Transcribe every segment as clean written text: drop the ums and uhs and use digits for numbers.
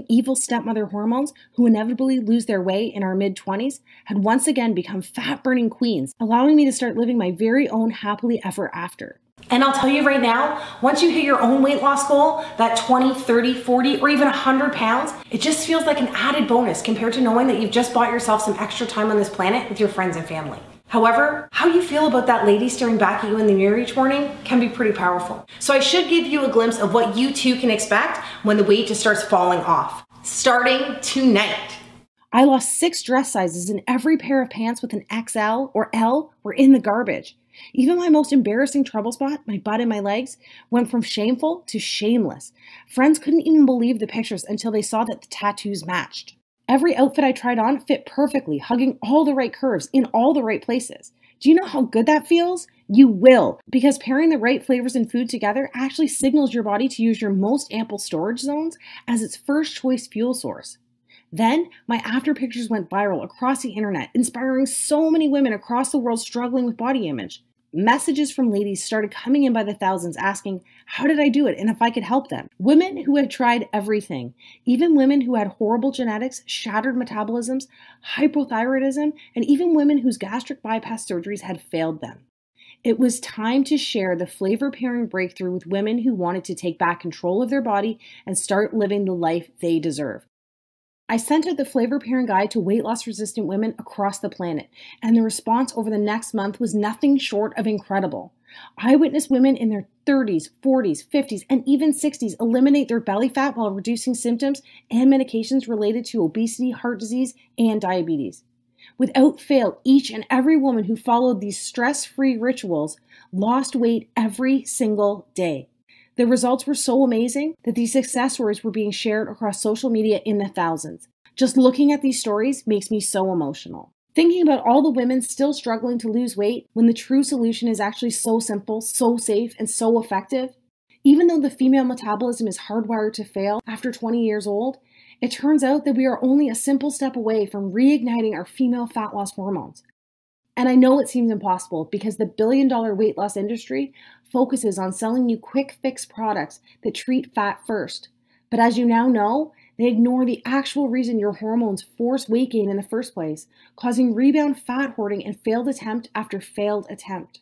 Evil stepmother hormones, who inevitably lose their way in our mid-20s, had once again become fat-burning queens, allowing me to start living my very own happily ever after. And I'll tell you right now, once you hit your own weight loss goal, that 20, 30, 40, or even 100 pounds, it just feels like an added bonus compared to knowing that you've just bought yourself some extra time on this planet with your friends and family. However, how you feel about that lady staring back at you in the mirror each morning can be pretty powerful. So I should give you a glimpse of what you too can expect when the weight just starts falling off. Starting tonight. I lost 6 dress sizes, and every pair of pants with an XL or L were in the garbage. Even my most embarrassing trouble spot, my butt and my legs, went from shameful to shameless. Friends couldn't even believe the pictures until they saw that the tattoos matched. Every outfit I tried on fit perfectly, hugging all the right curves in all the right places. Do you know how good that feels? You will, because pairing the right flavors and food together actually signals your body to use your most ample storage zones as its first choice fuel source. Then, my after pictures went viral across the internet, inspiring so many women across the world struggling with body image. Messages from ladies started coming in by the thousands asking, how did I do it and if I could help them? Women who had tried everything, even women who had horrible genetics, shattered metabolisms, hypothyroidism, and even women whose gastric bypass surgeries had failed them. It was time to share the flavor pairing breakthrough with women who wanted to take back control of their body and start living the life they deserve. I sent out the flavor pairing guide to weight loss resistant women across the planet, and the response over the next month was nothing short of incredible. I witnessed women in their 30s, 40s, 50s, and even 60s eliminate their belly fat while reducing symptoms and medications related to obesity, heart disease, and diabetes. Without fail, each and every woman who followed these stress-free rituals lost weight every single day. The results were so amazing that these success stories were being shared across social media in the thousands. Just looking at these stories makes me so emotional. Thinking about all the women still struggling to lose weight when the true solution is actually so simple, so safe, and so effective. Even though the female metabolism is hardwired to fail after 20 years old, it turns out that we are only a simple step away from reigniting our female fat loss hormones. And I know it seems impossible because the billion-dollar weight loss industry focuses on selling you quick fix products that treat fat first. But as you now know, they ignore the actual reason your hormones force weight gain in the first place, causing rebound fat hoarding and failed attempt after failed attempt.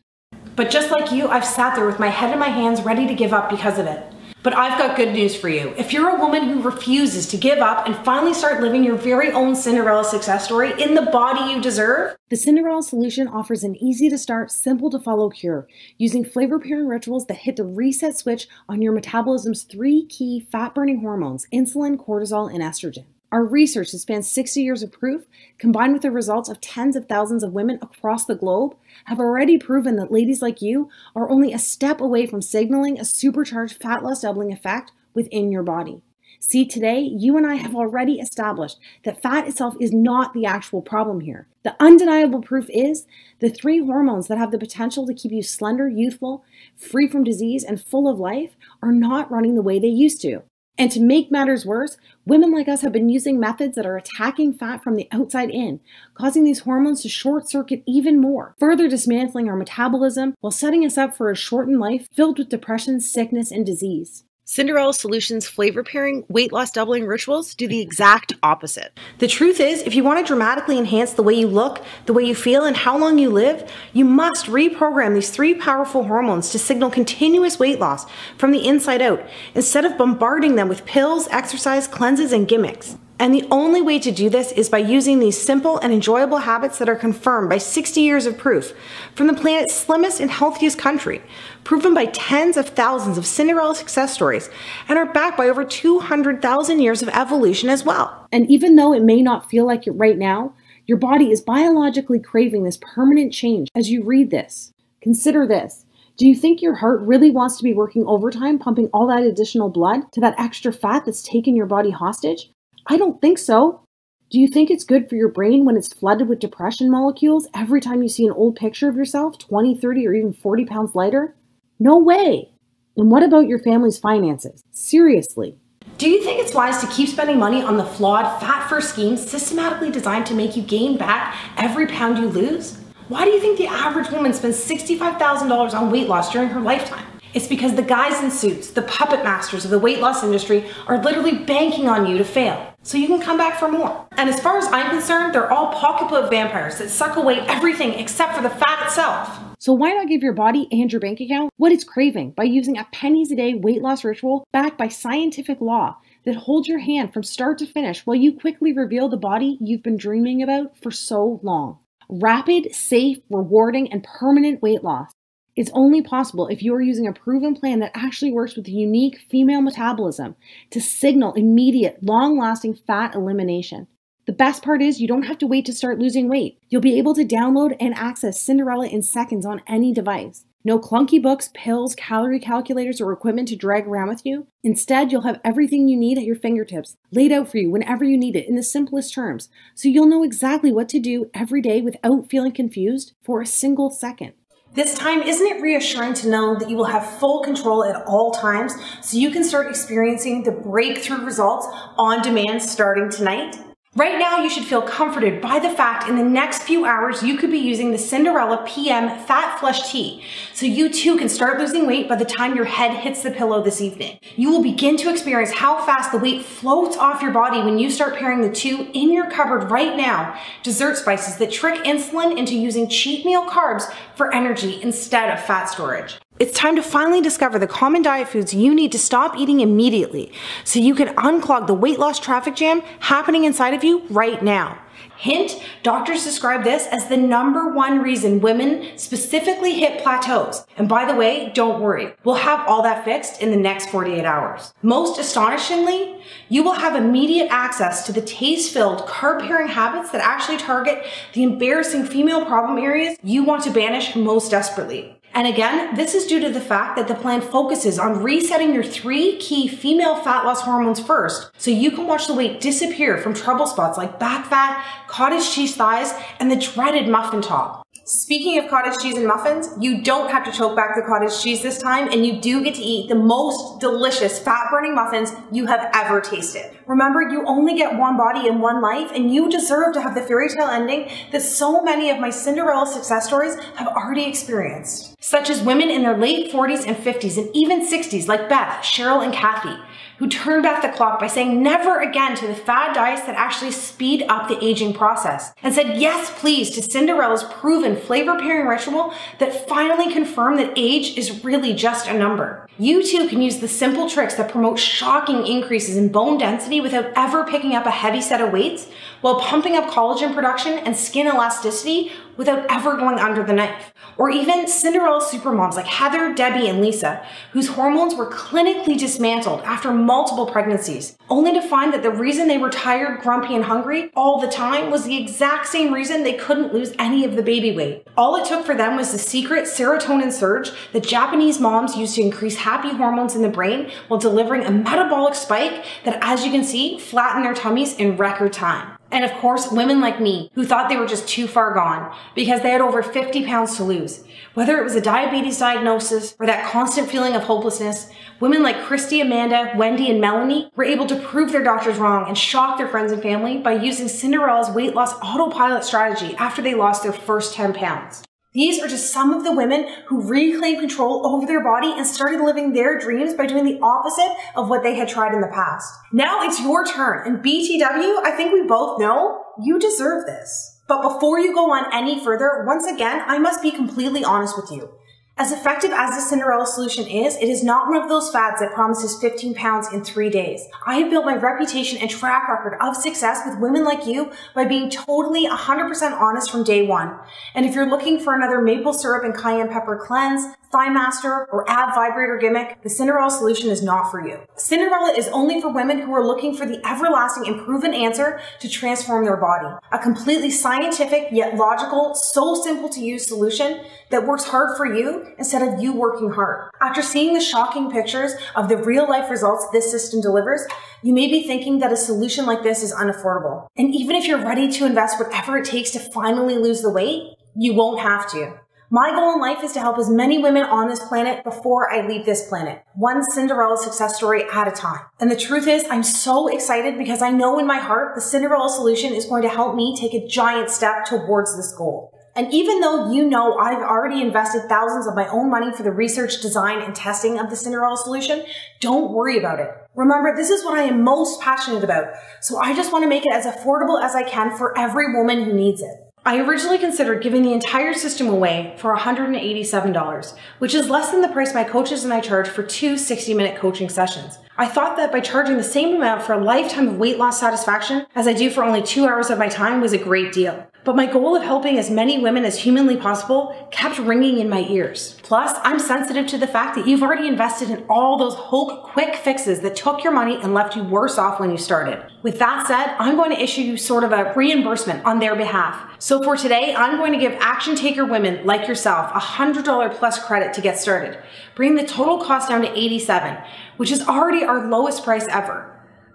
But just like you, I've sat there with my head in my hands ready to give up because of it. But I've got good news for you. If you're a woman who refuses to give up and finally start living your very own Cinderella success story in the body you deserve, the Cinderella Solution offers an easy to start, simple to follow cure using flavor pairing rituals that hit the reset switch on your metabolism's 3 key fat burning hormones, insulin, cortisol, and estrogen. Our research that spans 60 years of proof, combined with the results of tens of thousands of women across the globe, have already proven that ladies like you are only a step away from signaling a supercharged fat loss doubling effect within your body. See, today, you and I have already established that fat itself is not the actual problem here. The undeniable proof is the 3 hormones that have the potential to keep you slender, youthful, free from disease, and full of life are not running the way they used to. And to make matters worse, women like us have been using methods that are attacking fat from the outside in, causing these hormones to short circuit even more, further dismantling our metabolism while setting us up for a shortened life filled with depression, sickness, and disease. Cinderella Solution's flavor pairing, weight loss doubling rituals do the exact opposite. The truth is, if you want to dramatically enhance the way you look, the way you feel, and how long you live, you must reprogram these 3 powerful hormones to signal continuous weight loss from the inside out, instead of bombarding them with pills, exercise, cleanses, and gimmicks. And the only way to do this is by using these simple and enjoyable habits that are confirmed by 60 years of proof from the planet's slimmest and healthiest country, proven by tens of thousands of Cinderella success stories, and are backed by over 200,000 years of evolution as well. And even though it may not feel like it right now, your body is biologically craving this permanent change as you read this. Consider this. Do you think your heart really wants to be working overtime, pumping all that additional blood to that extra fat that's taken your body hostage? I don't think so. Do you think it's good for your brain when it's flooded with depression molecules every time you see an old picture of yourself 20, 30, or even 40 pounds lighter? No way. And what about your family's finances? Seriously. Do you think it's wise to keep spending money on the flawed, fat-first schemes systematically designed to make you gain back every pound you lose? Why do you think the average woman spends $65,000 on weight loss during her lifetime? It's because the guys in suits, the puppet masters of the weight loss industry, are literally banking on you to fail, so you can come back for more. And as far as I'm concerned, they're all pocketbook vampires that suck away everything except for the fat itself. So why not give your body and your bank account what it's craving by using a pennies a day weight loss ritual backed by scientific law that holds your hand from start to finish while you quickly reveal the body you've been dreaming about for so long. Rapid, safe, rewarding, and permanent weight loss. It's only possible if you are using a proven plan that actually works with the unique female metabolism to signal immediate, long-lasting fat elimination. The best part is you don't have to wait to start losing weight. You'll be able to download and access Cinderella in seconds on any device. No clunky books, pills, calorie calculators, or equipment to drag around with you. Instead, you'll have everything you need at your fingertips, laid out for you whenever you need it in the simplest terms, so you'll know exactly what to do every day without feeling confused for a single second. This time, isn't it reassuring to know that you will have full control at all times so you can start experiencing the breakthrough results on demand starting tonight? Right now, you should feel comforted by the fact in the next few hours you could be using the Cinderella PM Fat Flush Tea, so you too can start losing weight by the time your head hits the pillow this evening. You will begin to experience how fast the weight floats off your body when you start pairing the two in your cupboard right now, dessert spices that trick insulin into using cheat meal carbs for energy instead of fat storage. It's time to finally discover the common diet foods you need to stop eating immediately so you can unclog the weight loss traffic jam happening inside of you right now. Hint, doctors describe this as the #1 reason women specifically hit plateaus. And by the way, don't worry, we'll have all that fixed in the next 48 hours. Most astonishingly, you will have immediate access to the taste-filled, carb-pairing habits that actually target the embarrassing female problem areas you want to banish most desperately. And again, this is due to the fact that the plan focuses on resetting your 3 key female fat loss hormones first, so you can watch the weight disappear from trouble spots like back fat, cottage cheese thighs, and the dreaded muffin top. Speaking of cottage cheese and muffins, you don't have to choke back the cottage cheese this time, and you do get to eat the most delicious fat-burning muffins you have ever tasted. Remember, you only get one body and one life, and you deserve to have the fairy tale ending that so many of my Cinderella success stories have already experienced. Such as women in their late 40s and 50s and even 60s like Beth, Cheryl, and Kathy, who turned back the clock by saying never again to the fad diets that actually speed up the aging process, and said yes please to Cinderella's proven flavor pairing ritual that finally confirmed that age is really just a number. You too can use the simple tricks that promote shocking increases in bone density without ever picking up a heavy set of weights, while pumping up collagen production and skin elasticity without ever going under the knife. Or even Cinderella supermoms like Heather, Debbie, and Lisa, whose hormones were clinically dismantled after multiple pregnancies, only to find that the reason they were tired, grumpy, and hungry all the time was the exact same reason they couldn't lose any of the baby weight. All it took for them was the secret serotonin surge that Japanese moms use to increase happy hormones in the brain while delivering a metabolic spike that, as you can see, flattened their tummies in record time. And of course, women like me, who thought they were just too far gone because they had over 50 pounds to lose. Whether it was a diabetes diagnosis or that constant feeling of hopelessness, women like Christy, Amanda, Wendy, and Melanie were able to prove their doctors wrong and shock their friends and family by using Cinderella's weight loss autopilot strategy after they lost their first 10 pounds. These are just some of the women who reclaimed control over their body and started living their dreams by doing the opposite of what they had tried in the past. Now it's your turn, and BTW, I think we both know you deserve this. But before you go on any further, once again, I must be completely honest with you. As effective as the Cinderella Solution is, it is not one of those fads that promises 15 pounds in 3 days. I have built my reputation and track record of success with women like you by being totally 100% honest from day one. And if you're looking for another maple syrup and cayenne pepper cleanse, thigh master, or ab vibrator gimmick, the Cinderella Solution is not for you. Cinderella is only for women who are looking for the everlasting and proven answer to transform their body. A completely scientific yet logical, so simple to use solution that works hard for you instead of you working hard. After seeing the shocking pictures of the real life results this system delivers, you may be thinking that a solution like this is unaffordable. And even if you're ready to invest whatever it takes to finally lose the weight, you won't have to. My goal in life is to help as many women on this planet before I leave this planet, one Cinderella success story at a time. And the truth is, I'm so excited because I know in my heart the Cinderella Solution is going to help me take a giant step towards this goal. And even though you know I've already invested thousands of my own money for the research, design, and testing of the Cinderella Solution, don't worry about it. Remember, this is what I am most passionate about, so I just want to make it as affordable as I can for every woman who needs it. I originally considered giving the entire system away for $187, which is less than the price my coaches and I charge for 2 60-minute coaching sessions. I thought that by charging the same amount for a lifetime of weight loss satisfaction as I do for only 2 hours of my time was a great deal. But my goal of helping as many women as humanly possible kept ringing in my ears. Plus, I'm sensitive to the fact that you've already invested in all those hope quick fixes that took your money and left you worse off when you started. With that said, I'm going to issue you sort of a reimbursement on their behalf. So for today, I'm going to give action taker women like yourself $100 plus credit to get started, bringing the total cost down to $87, which is already our lowest price ever.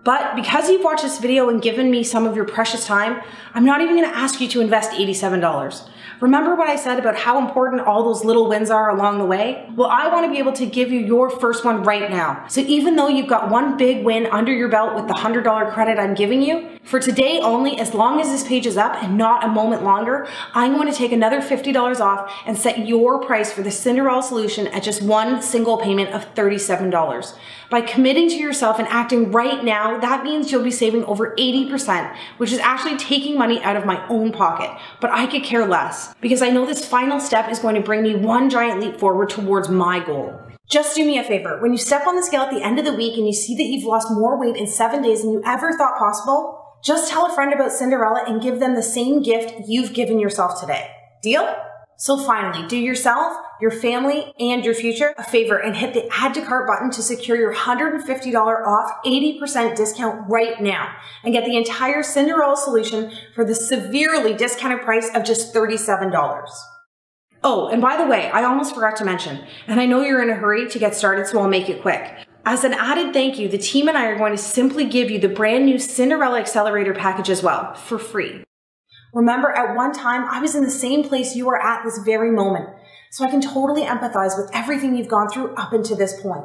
But because you've watched this video and given me some of your precious time, I'm not even going to ask you to invest $87. Remember what I said about how important all those little wins are along the way? Well, I want to be able to give you your first one right now. So even though you've got one big win under your belt with the $100 credit I'm giving you, for today only, as long as this page is up and not a moment longer, I'm going to take another $50 off and set your price for the Cinderella Solution at just one single payment of $37. By committing to yourself and acting right now, that means you'll be saving over 80%, which is actually taking money out of my own pocket. But I could care less, because I know this final step is going to bring me one giant leap forward towards my goal. Just do me a favor. When you step on the scale at the end of the week and you see that you've lost more weight in 7 days than you ever thought possible, just tell a friend about Cinderella and give them the same gift you've given yourself today. Deal? So finally, do yourself, your family, and your future a favor and hit the add to cart button to secure your $150 off 80% discount right now and get the entire Cinderella Solution for the severely discounted price of just $37. Oh, and by the way, I almost forgot to mention, and I know you're in a hurry to get started, so I'll make it quick. As an added thank you, the team and I are going to simply give you the brand new Cinderella Accelerator package as well, for free. Remember, at one time, I was in the same place you are at this very moment, so I can totally empathize with everything you've gone through up until this point.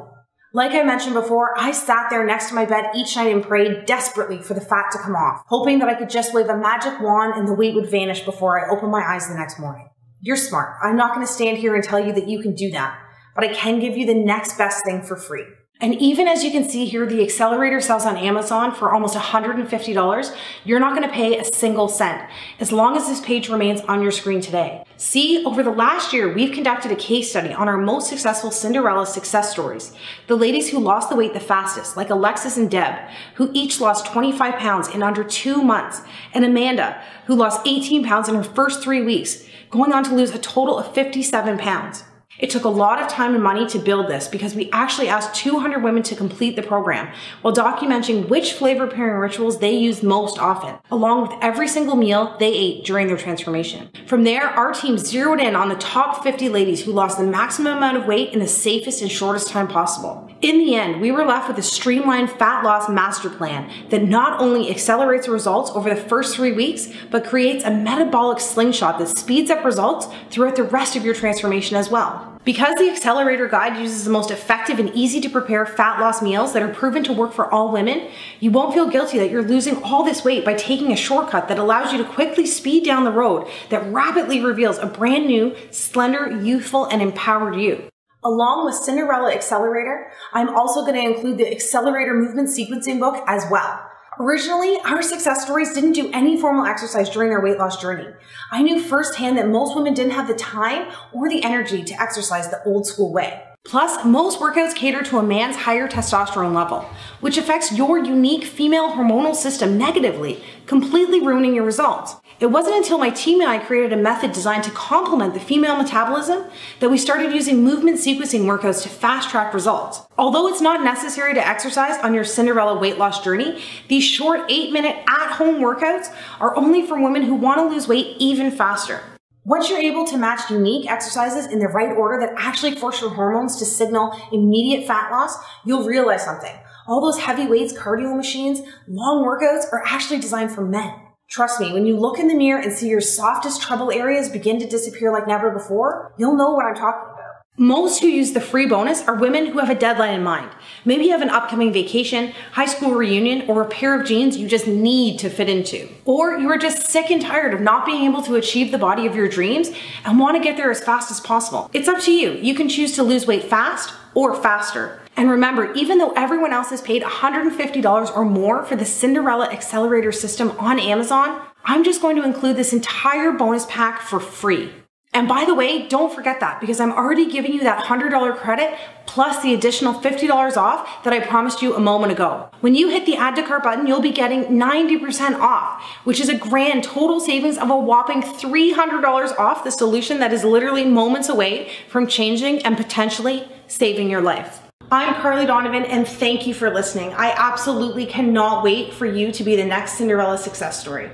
Like I mentioned before, I sat there next to my bed each night and prayed desperately for the fat to come off, hoping that I could just wave a magic wand and the weight would vanish before I opened my eyes the next morning. You're smart. I'm not going to stand here and tell you that you can do that, but I can give you the next best thing for free. And even as you can see here, the Accelerator sells on Amazon for almost $150. You're not going to pay a single cent as long as this page remains on your screen today. See, over the last year, we've conducted a case study on our most successful Cinderella success stories. The ladies who lost the weight the fastest, like Alexis and Deb, who each lost 25 pounds in under 2 months, and Amanda, who lost 18 pounds in her first 3 weeks, going on to lose a total of 57 pounds. It took a lot of time and money to build this because we actually asked 200 women to complete the program while documenting which flavor pairing rituals they used most often, along with every single meal they ate during their transformation. From there, our team zeroed in on the top 50 ladies who lost the maximum amount of weight in the safest and shortest time possible. In the end, we were left with a streamlined fat loss master plan that not only accelerates results over the first 3 weeks, but creates a metabolic slingshot that speeds up results throughout the rest of your transformation as well. Because the Accelerator Guide uses the most effective and easy to prepare fat loss meals that are proven to work for all women, you won't feel guilty that you're losing all this weight by taking a shortcut that allows you to quickly speed down the road that rapidly reveals a brand new, slender, youthful, and empowered you. Along with Cinderella Accelerator, I'm also going to include the Accelerator Movement Sequencing book as well. Originally, our success stories didn't do any formal exercise during their weight loss journey. I knew firsthand that most women didn't have the time or the energy to exercise the old school way. Plus, most workouts cater to a man's higher testosterone level, which affects your unique female hormonal system negatively, completely ruining your results. It wasn't until my team and I created a method designed to complement the female metabolism that we started using movement sequencing workouts to fast-track results. Although it's not necessary to exercise on your Cinderella weight loss journey, these short 8-minute at-home workouts are only for women who want to lose weight even faster. Once you're able to match unique exercises in the right order that actually force your hormones to signal immediate fat loss, you'll realize something. All those heavy weights, cardio machines, long workouts are actually designed for men. Trust me, when you look in the mirror and see your softest trouble areas begin to disappear like never before, you'll know what I'm talking about. Most who use the free bonus are women who have a deadline in mind. Maybe you have an upcoming vacation, high school reunion, or a pair of jeans you just need to fit into. Or you are just sick and tired of not being able to achieve the body of your dreams and want to get there as fast as possible. It's up to you. You can choose to lose weight fast or faster. And remember, even though everyone else has paid $150 or more for the Cinderella Accelerator system on Amazon, I'm just going to include this entire bonus pack for free. And by the way, don't forget that because I'm already giving you that $100 credit plus the additional $50 off that I promised you a moment ago. When you hit the add to cart button, you'll be getting 90% off, which is a grand total savings of a whopping $300 off the solution that is literally moments away from changing and potentially saving your life. I'm Carly Donovan and thank you for listening. I absolutely cannot wait for you to be the next Cinderella success story.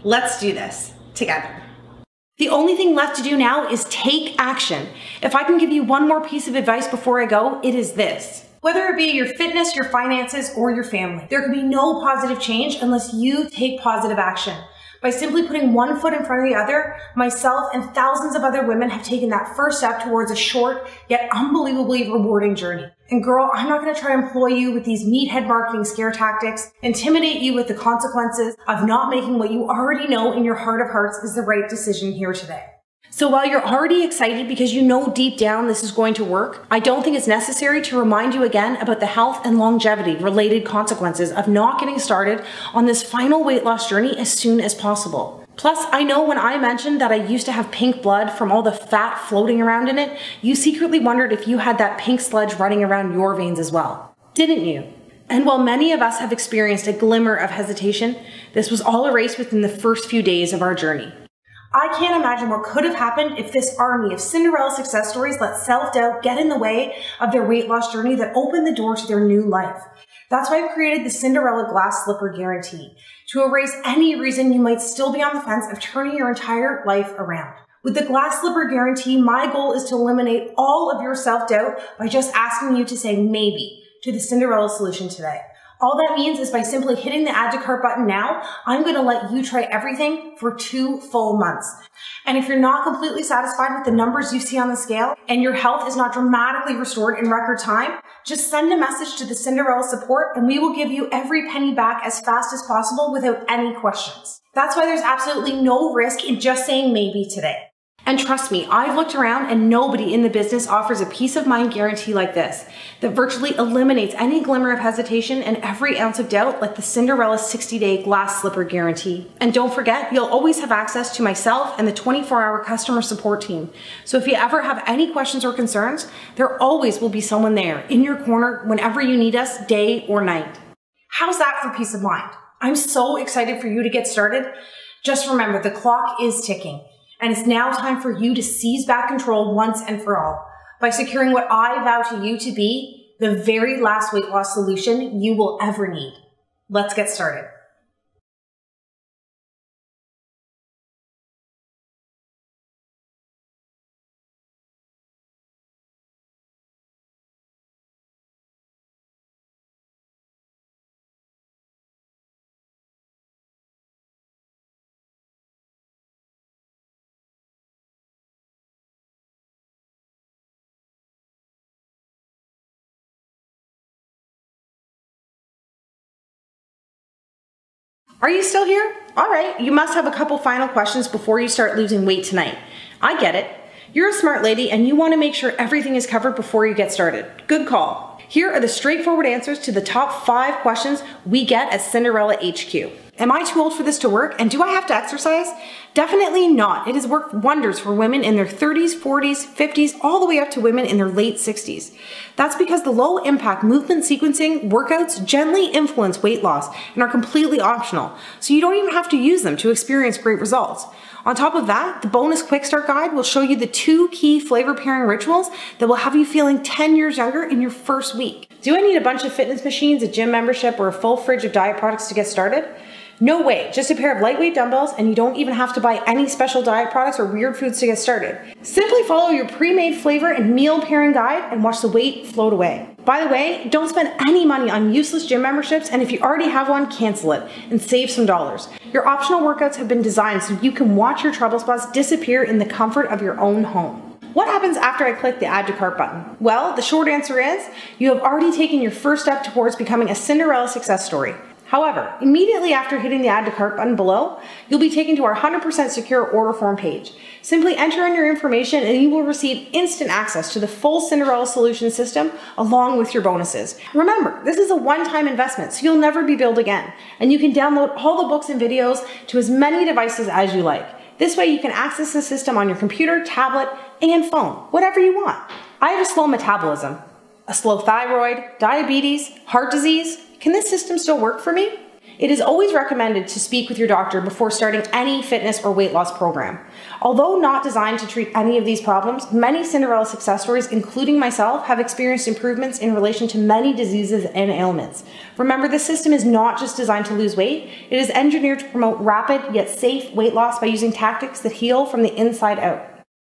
Let's do this together. The only thing left to do now is take action. If I can give you one more piece of advice before I go, it is this. Whether it be your fitness, your finances, or your family, there can be no positive change unless you take positive action. By simply putting one foot in front of the other, myself and thousands of other women have taken that first step towards a short yet unbelievably rewarding journey. And girl, I'm not going to try to employ you with these meathead marketing scare tactics, intimidate you with the consequences of not making what you already know in your heart of hearts is the right decision here today. So while you're already excited because you know deep down this is going to work, I don't think it's necessary to remind you again about the health and longevity related consequences of not getting started on this final weight loss journey as soon as possible. Plus, I know when I mentioned that I used to have pink blood from all the fat floating around in it, you secretly wondered if you had that pink sludge running around your veins as well, didn't you? And while many of us have experienced a glimmer of hesitation, this was all erased within the first few days of our journey. I can't imagine what could have happened if this army of Cinderella success stories let self-doubt get in the way of their weight loss journey that opened the door to their new life. That's why I've created the Cinderella Glass Slipper Guarantee, to erase any reason you might still be on the fence of turning your entire life around. With the Glass Slipper Guarantee, my goal is to eliminate all of your self-doubt by just asking you to say maybe to the Cinderella Solution today. All that means is by simply hitting the add to cart button now, I'm going to let you try everything for 2 full months. And if you're not completely satisfied with the numbers you see on the scale and your health is not dramatically restored in record time, just send a message to the Cinderella support and we will give you every penny back as fast as possible without any questions. That's why there's absolutely no risk in just saying maybe today. And trust me, I've looked around and nobody in the business offers a peace of mind guarantee like this that virtually eliminates any glimmer of hesitation and every ounce of doubt like the Cinderella 60-day Glass Slipper Guarantee. And don't forget, you'll always have access to myself and the 24-hour customer support team. So if you ever have any questions or concerns, there always will be someone there in your corner whenever you need us, day or night. How's that for peace of mind? I'm so excited for you to get started. Just remember, the clock is ticking. And it's now time for you to seize back control once and for all by securing what I vow to you to be the very last weight loss solution you will ever need. Let's get started. Are you still here? All right, you must have a couple final questions before you start losing weight tonight. I get it. You're a smart lady and you want to make sure everything is covered before you get started. Good call. Here are the straightforward answers to the top 5 questions we get at Cinderella HQ. Am I too old for this to work and do I have to exercise? Definitely not. It has worked wonders for women in their 30s, 40s, 50s, all the way up to women in their late 60s. That's because the low impact movement sequencing workouts gently influence weight loss and are completely optional, so you don't even have to use them to experience great results. On top of that, the bonus quick start guide will show you the 2 key flavor pairing rituals that will have you feeling 10 years younger in your first week. Do I need a bunch of fitness machines, a gym membership, or a full fridge of diet products to get started? No way, just a pair of lightweight dumbbells and you don't even have to buy any special diet products or weird foods to get started. Simply follow your pre-made flavor and meal pairing guide and watch the weight float away. By the way, don't spend any money on useless gym memberships, and if you already have one, cancel it and save some dollars. Your optional workouts have been designed so you can watch your trouble spots disappear in the comfort of your own home. What happens after I click the Add to Cart button? Well, the short answer is you have already taken your first step towards becoming a Cinderella success story. However, immediately after hitting the Add to Cart button below, you'll be taken to our 100% secure order form page. Simply enter in your information and you will receive instant access to the full Cinderella Solution system along with your bonuses. Remember, this is a one-time investment, so you'll never be billed again. And you can download all the books and videos to as many devices as you like. This way you can access the system on your computer, tablet, and phone, whatever you want. I have a slow metabolism, a slow thyroid, diabetes, heart disease. Can this system still work for me? It is always recommended to speak with your doctor before starting any fitness or weight loss program. Although not designed to treat any of these problems, many Cinderella success stories, including myself, have experienced improvements in relation to many diseases and ailments. Remember, this system is not just designed to lose weight, it is engineered to promote rapid yet safe weight loss by using tactics that heal from the inside out.